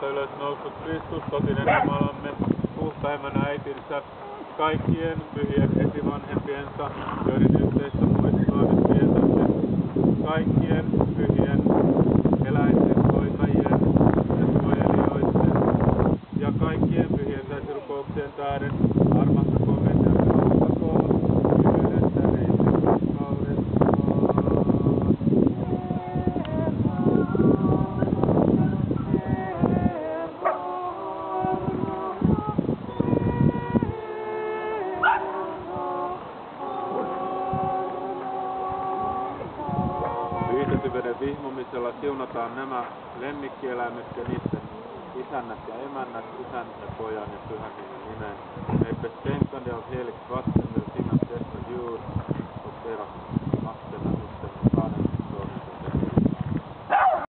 kuolleista ylös noussut Kristus, totinen Jumalamme, puhtaimman äitinsä, kaikkien pyhien esivanhempiensa, joiden yhteistä muistoa nyt vietämme, kaikkien pyhien eläinten hoitajien ja suojelijoiden ja kaikkien pyhien täysirukouksien tähden armahtakoon meitä ja pelastakoon yhdessä meidän rakkaudestaan. Pyhitetyn vihmomisella siunataan nämä lemmikkieläimet ja niiden isännät ja emännät, isän ja pojan ja pyhän hengen nimeen. Me bestänkande av heligt vatten välsignas dessa djur